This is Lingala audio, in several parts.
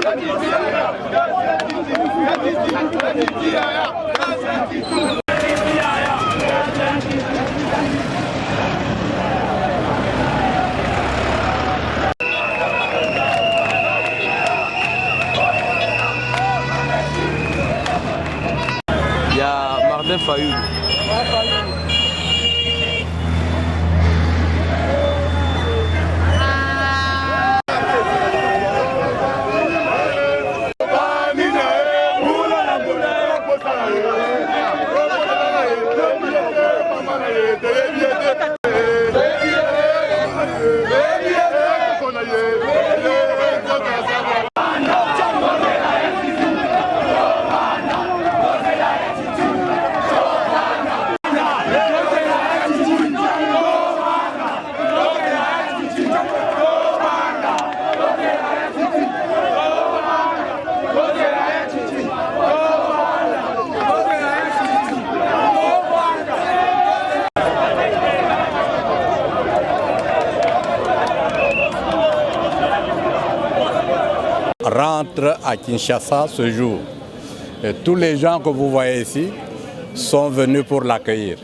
Il y a Martin Fayoulou. Rentre à Kinshasa ce jour. Et tous les gens que vous voyez ici sont venus pour l'accueillir.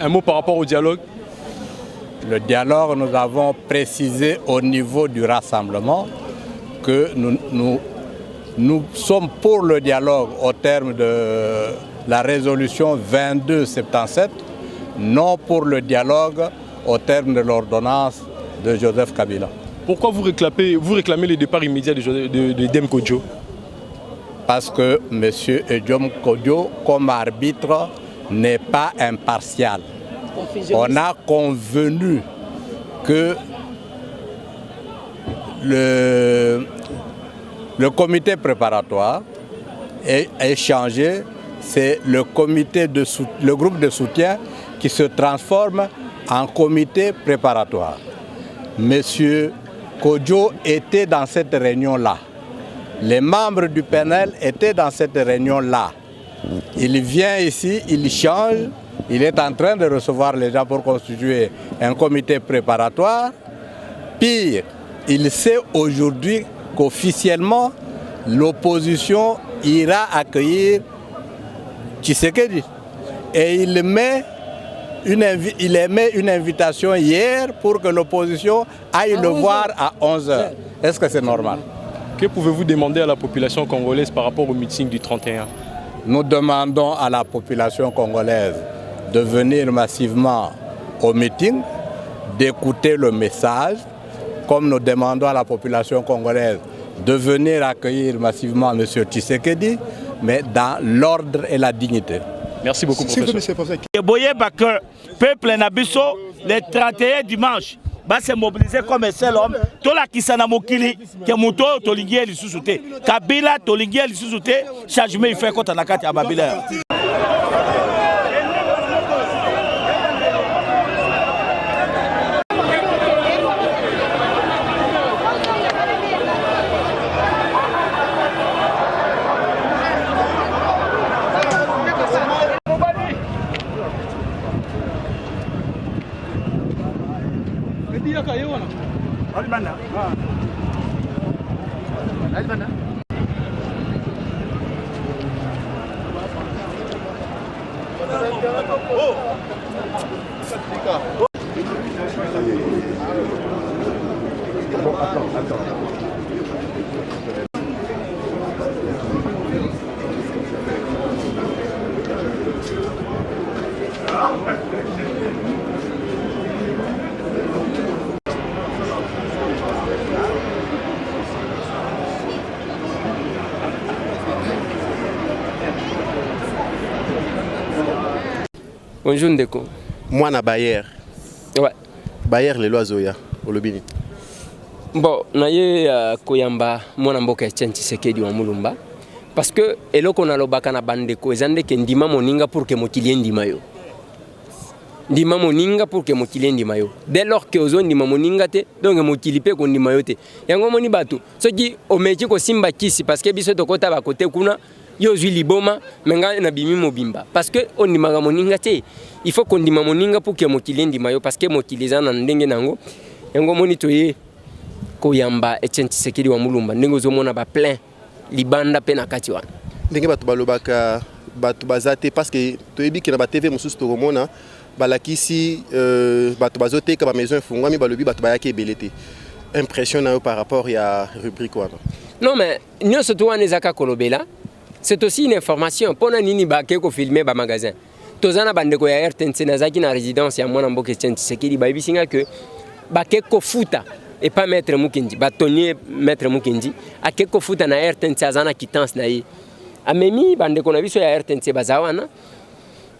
Un mot par rapport au dialogue? Le dialogue, nous avons précisé au niveau du rassemblement que nous sommes pour le dialogue au terme de la résolution 2277, non pour le dialogue au terme de l'ordonnance de Joseph Kabila. Pourquoi vous réclamez le départ immédiat de Dem Kodjo? Parce que M. Dem Kodjo, comme arbitre, n'est pas impartial. On a convenu que le comité préparatoire est changé. C'est le groupe de soutien qui se transforme en comité préparatoire. Monsieur Kodjo était dans cette réunion-là. Les membres du panel étaient dans cette réunion-là. Il vient ici, il change, il est en train de recevoir les gens pour constituer un comité préparatoire. Pire, il sait aujourd'hui qu'officiellement, l'opposition ira accueillir Tshisekedi. Et il émet une invitation hier pour que l'opposition aille le voir à 11h. Est-ce que c'est normal? Que pouvez-vous demander à la population congolaise par rapport au meeting du 31? Nous demandons à la population congolaise de venir massivement au meeting, d'écouter le message, comme nous demandons à la population congolaise de venir accueillir massivement M. Tshisekedi, mais dans l'ordre et la dignité. Merci beaucoup, professeur. Le peuple Nabiso, le 31 dimanche, va se mobiliser comme un seul homme. Tout la Kisana Mokili, qui est Mouto, Tolingué, Lissousouté. Kabila, Tolingué, Lissousouté, changement il fait contre la carte à Babila. Bonjour Ndeko. Moi na Bayer. Ouais. Bayer le loazoya olobini. Bon, naye koyamba mwana mboka ya Tshisekedi wa Mulumba parce que eloko na lobaka na bandeko ezande ke ndima moninga pour que mokili ndima yo. Ndima moninga pour que mokili ndima yo. Dès lors que ozo ndima moninga te donc mokili pe ko ndima yo te. Yango moni batu soki omechi ko simba kisi parce que biso tokota ba kote kuna yo zwi liboma menga na bimi mobimba parce que on ndima moninga te. Il faut qu'on ndima moninga pour que mokili ndima yo parce que mokili za na ndenge nango. Yango moni toye koyamba Etienne Tshisekedi wa Mulumba ndenge ozomona ba plein libanda pe na kati wana ndenge bato balobaka bato bazate parce que toyebi ke na ba TV mosusu tokomona balakisi bato bazoteka ba maison efungwami balobi bato bayaki ebele te impression na yo par rapport ya rubrique wana. Non mais nyonso to wana ezaka kolobela c'est aussi une information pona nini bake ko filmer ba magasin tozana bandeko ya RTNC nazaki na résidence ya mwana mboka Etienne Tshisekedi bayibisinga que bake ko futa et pas maître Mukendi batonier maître Mukendi ake ko futa na RTNC azana quittance na ye amemi bandeko na biso ya RTNC bazawana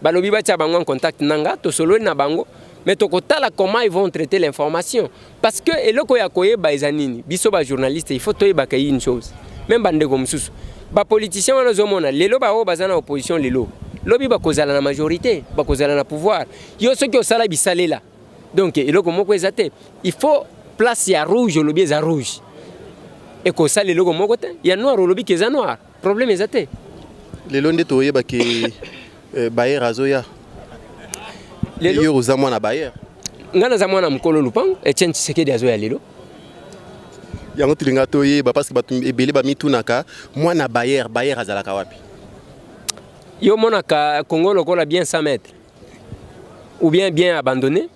balobi batia bango en contact nanga to solo na bango mais tokotala comment ils vont traiter l'information parce que eloko ya koyeba ezanini biso ba journaliste il faut toyeba ka une chose même bandeko mususu ba politicien wana zomona lelo ba o bazana opposition lelo lobi ba kozala na majorité ba kozala na pouvoir yo soki osala bisalela donc eloko moko ezate il faut place ya rouge lobi za rouge et ko sala eloko moko te ya noir lobi ke za noir problème ezate lelo nde toyeba ke Bayer azoya lelo yo za mwana Bayer ngana za mwana mkolo lupango Etienne Tshisekedi azoya lelo yango tulinga toyeba parce que bato ebele ba mitunaka mwana Bayer azalaka wapi yo monaka Congo lokola bien 100 mètres ou bien abandonné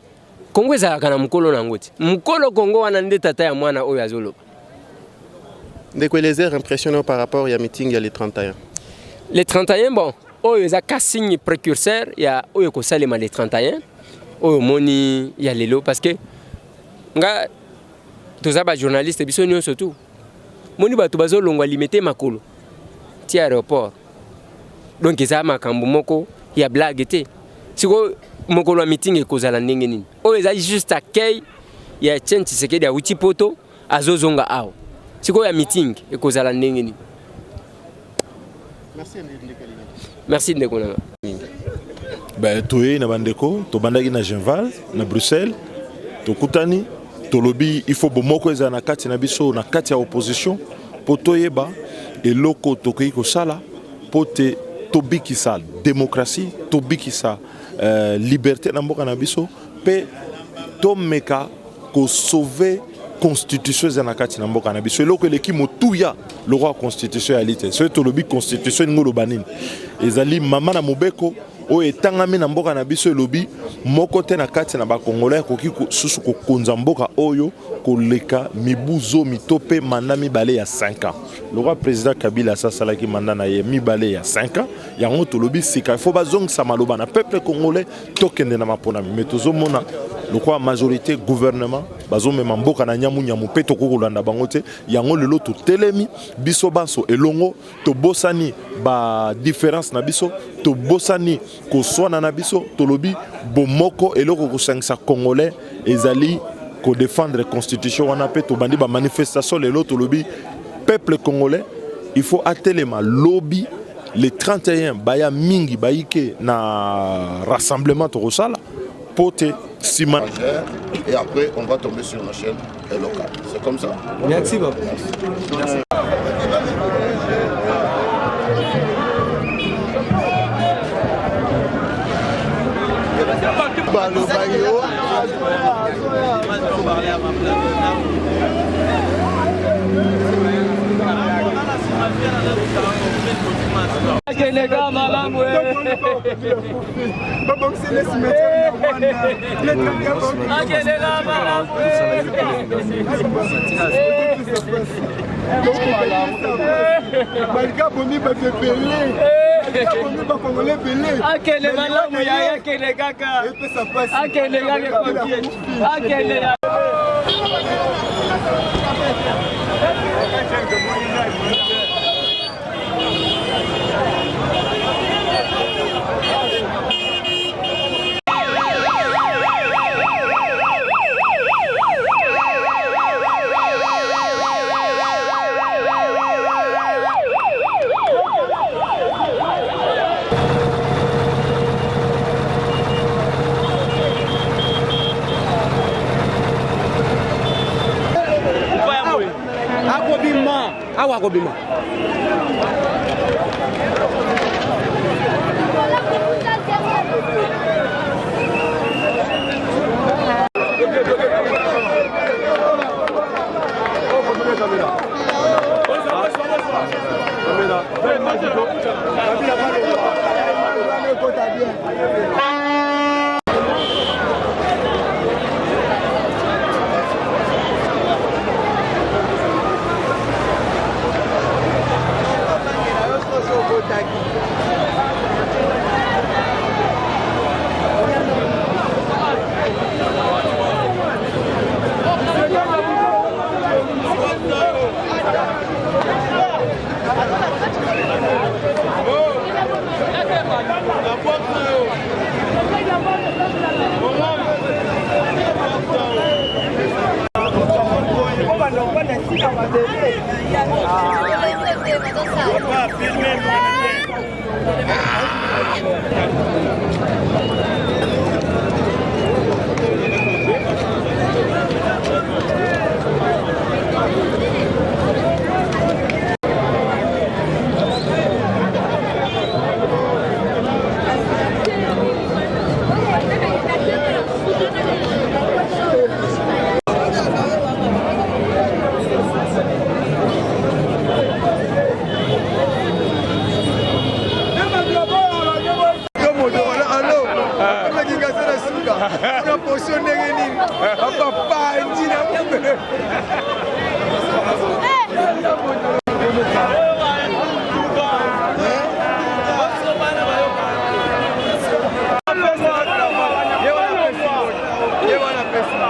Congo ezalaka na mkolo nango ti mkolo Congo wana nde tata ya mwana oyo azoloba ndeko les airs impressionnants par rapport ya meeting ya les 31 les 31 bon oyo eza ka signe précurseur ya oyo ko salema les 31 oyo moni ya lelo parce que nga toza ba journaliste biso nyonso tout moni bato bazolongwa limité makolo ti aéroport donc eza makambo moko ya blague te siko mokolo wa meeting ekozala ndenge nini oyo eza juste accueil ya Etienne Tshisekedi ya uti poto azozonga awo siko ya meeting ekozala ndenge nini. Merci ndeko nanga. Ben toye na bandeko to bandaki na Genval na Bruxelles to kutani to lobby il faut bomoko eza na kati na biso na kati ya opposition po toyeba eloko tokoki kosala po te tobikisa démocratie tobikisa liberté na mboka na biso pe tomeka ko sauver constitution eza na kati na mboka na biso eloko eleki motuya le roi constitution ya lite so to lobby constitution ngolo banini ezali mama na mobeko oyo etangami na mboka na biso elobi moko te na kati na bakongolais koki susu kokonza mboka oyo koleka mibuzo mitope manda mibale ya 5 ans le roi président Kabila asalaki manda na ye mibale ya 5 ans yango tolobi sika il faut bazongisa maloba na peuple congolais tokende na maponami mais tozomona le quoi majorité gouvernement bazomema mboka na nyamu pe tokokolanda bango te yango lelo to telemi biso baso elongo to bosani ba différence na biso to bosani ko swana na biso to lobi bomoko eloko ko sangisa congolais ezali ko défendre constitution wana pe to bandi ba manifestation lelo to lobi peuple congolais il faut atelema lobby les 31 baya mingi baike na rassemblement to rosala pote Simon. Et après, on va tomber sur la chaîne locale. C'est comme ça. Merci beaucoup. Merci. Akobima. Yewana pesi.